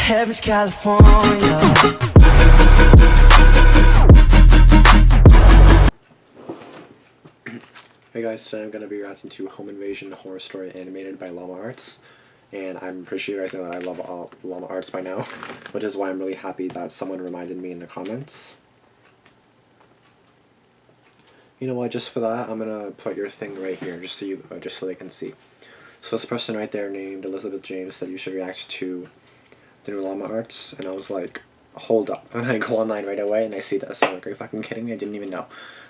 Heaven's California. Hey guys, today I'm going to be reacting to Home Invasion Horror Story animated by Llama Arts. And I'm pretty sure you guys know that I love Llama Arts by now, which is why I'm really happy that someone reminded me in the comments. You know what, just for that, I'm going to put your thing right here, just so they can see. So this person right there named Elizabeth James said you should react to the new Llama Arts, and I was like, hold up. And I go online right away and I see this. I'm like, are you fucking kidding me? I didn't even know.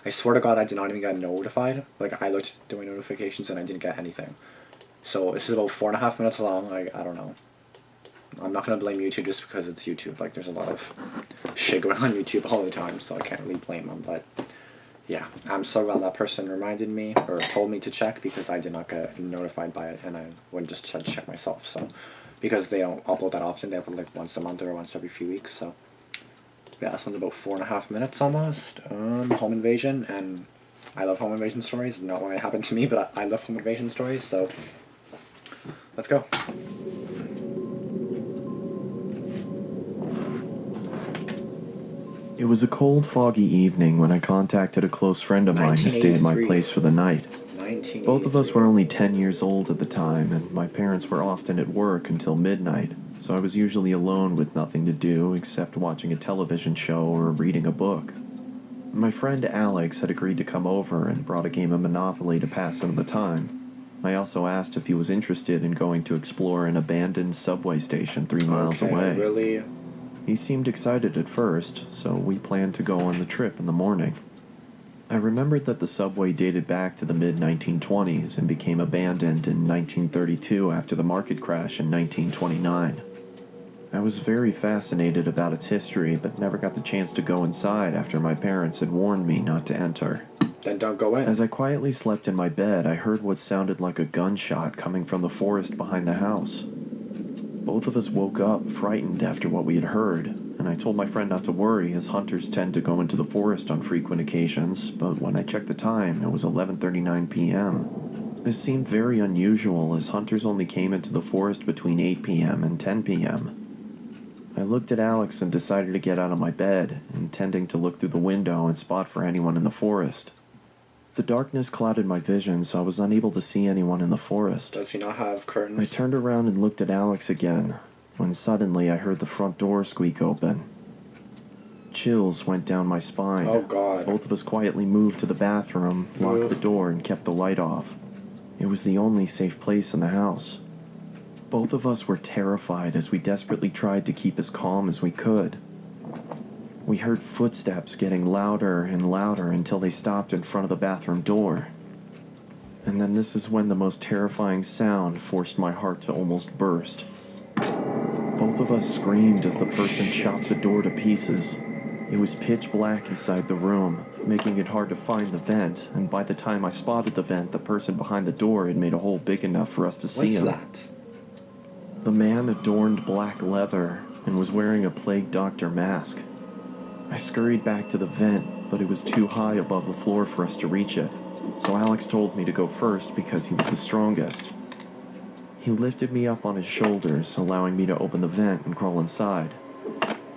I swear to God, I did not even get notified. Like, I looked doing notifications and I didn't get anything. So this is about 4.5 minutes long. I don't know. I'm not gonna blame YouTube just because it's YouTube. Like, there's a lot of shit going on YouTube all the time, so I can't really blame them. But yeah, I'm so glad that person reminded me or told me to check, because I did not get notified by it, and I wouldn't just check myself. So because they don't upload that often, they upload like once a month or once every few weeks. So yeah, this one's about 4.5 minutes almost. Home Invasion, and I love Home Invasion stories. It's not why it happened to me, but I love Home Invasion stories. So let's go. It was a cold, foggy evening when I contacted a close friend of mine who stayed at my place for the night. Both of us were only 10 years old at the time, and my parents were often at work until midnight, so I was usually alone with nothing to do except watching a television show or reading a book. My friend Alex had agreed to come over and brought a game of Monopoly to pass some of the time. I also asked if he was interested in going to explore an abandoned subway station 3 miles away. Really? He seemed excited at first, so we planned to go on the trip in the morning. I remembered that the subway dated back to the mid-1920s and became abandoned in 1932 after the market crash in 1929. I was very fascinated about its history, but never got the chance to go inside after my parents had warned me not to enter. Then don't go in. As I quietly slept in my bed, I heard what sounded like a gunshot coming from the forest behind the house. Both of us woke up, frightened after what we had heard, and I told my friend not to worry, as hunters tend to go into the forest on frequent occasions, but when I checked the time, it was 11:39 p.m. This seemed very unusual, as hunters only came into the forest between 8 p.m. and 10 p.m. I looked at Alex and decided to get out of my bed, intending to look through the window and spot for anyone in the forest. The darkness clouded my vision, so I was unable to see anyone in the forest. Does he not have curtains? I turned around and looked at Alex again, when suddenly I heard the front door squeak open. Chills went down my spine. Oh God. Both of us quietly moved to the bathroom, locked the door, and kept the light off. It was the only safe place in the house. Both of us were terrified as we desperately tried to keep as calm as we could. We heard footsteps getting louder and louder until they stopped in front of the bathroom door. And then this is when the most terrifying sound forced my heart to almost burst. Both of us screamed as the person chopped the door to pieces. It was pitch black inside the room, making it hard to find the vent, and by the time I spotted the vent, the person behind the door had made a hole big enough for us to see him. What's that? The man adorned black leather and was wearing a plague doctor mask. I scurried back to the vent, but it was too high above the floor for us to reach it, so Alex told me to go first because he was the strongest. He lifted me up on his shoulders, allowing me to open the vent and crawl inside.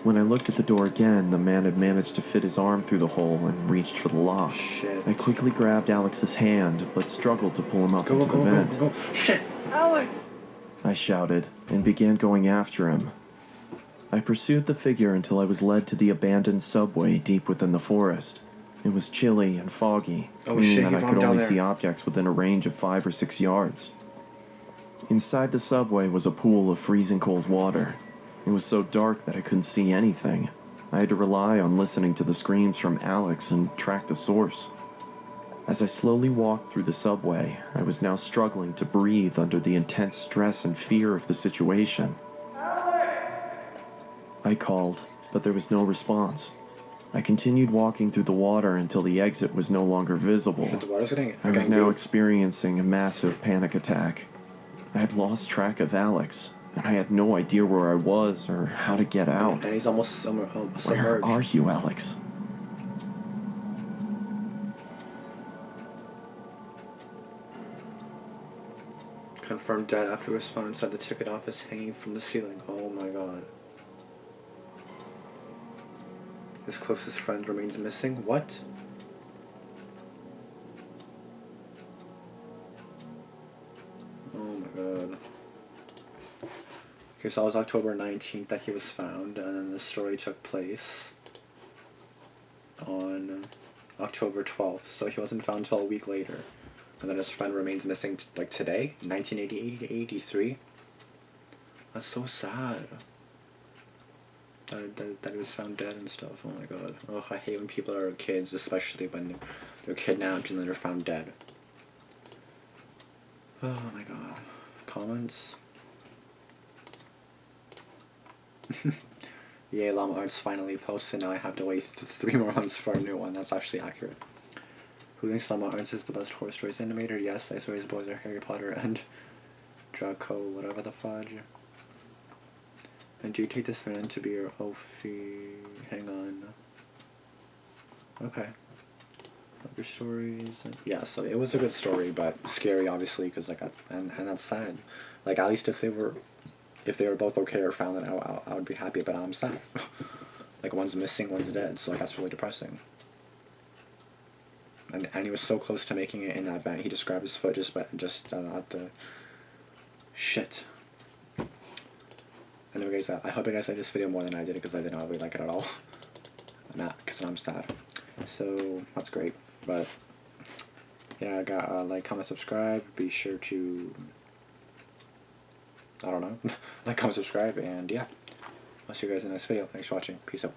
When I looked at the door again, the man had managed to fit his arm through the hole and reached for the lock. Shit. I quickly grabbed Alex's hand, but struggled to pull him up into the vent. Go. Shit. Alex! I shouted, and began going after him. I pursued the figure until I was led to the abandoned subway deep within the forest. It was chilly and foggy, meaning that I could only see objects within a range of 5 or 6 yards. Inside the subway was a pool of freezing cold water. It was so dark that I couldn't see anything. I had to rely on listening to the screams from Alex and track the source. As I slowly walked through the subway, I was now struggling to breathe under the intense stress and fear of the situation. I called, but there was no response. I continued walking through the water until the exit was no longer visible. I was now experiencing a massive panic attack. I had lost track of Alex, and I had no idea where I was or how to get out. And he's almost submerged. Where are you, Alex? Confirmed dead after responding inside the ticket office hanging from the ceiling. Oh my God. His closest friend remains missing. What? Oh my god. Okay, so it was October 19th that he was found, and then the story took place on October 12th. So he wasn't found until a week later. And then his friend remains missing, like today, 1983. That's so sad. That he was found dead and stuff. Oh my god. Oh, I hate when people are kids, especially when they're kidnapped and then they're found dead. Oh my god. Comments? Yay, Llama Arts finally posted. Now I have to wait 3 more months for a new one. That's actually accurate. Who thinks Llama Arts is the best horror stories animator? Yes, I swear his boys are Harry Potter and Draco, whatever the fudge. And do you take this man to be your Ophi? Hang on. Okay. Other stories. Yeah, so it was a good story, but scary, obviously, because like, and that's sad. Like, at least if they were both okay or found, then I would be happy. But I'm sad. Like, one's missing, one's dead. So like, that's really depressing. And he was so close to making it in that event. He just grabbed his foot just at the shit. Anyway, guys, I hope you guys liked this video more than I did, because I did not really like it at all. Not because I'm sad. So that's great. But yeah, I got like, comment, subscribe. Be sure to, I don't know, like, comment, subscribe, and yeah, I'll see you guys in the next video. Thanks for watching. Peace out.